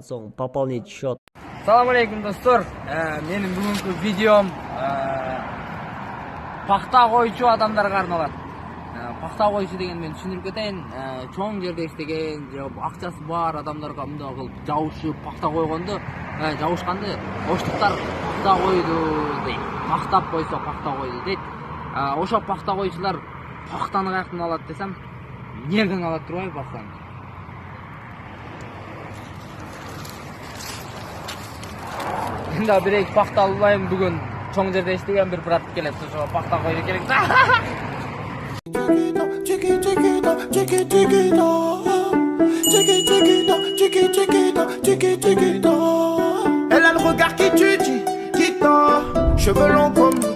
соң пополнить счет. Салам алейкум достор. Менің бүгінгі видеом пахта қойчу адамдарға арналат. Пахта қойчу деген мен түсіндіріп кетейін. Чоң жерде істеген, ақчасы бар адамдарға мындай қылып жауышып пахта қойғанды, жауышқанды оштықтар пахта қойды дейді. Мақтап қойса пахта қойды дейді. Ошо пахта қойчулар пахтаны қаяқтан алат десем, нерден алат турбайбы пахтаны? Мында бір екі пахта алайын бүгін. Чоң жерде істеген бір брат келет, ошо пахта қойды керек. Elle a le regard qui tue, qui tord, cheveux longs comme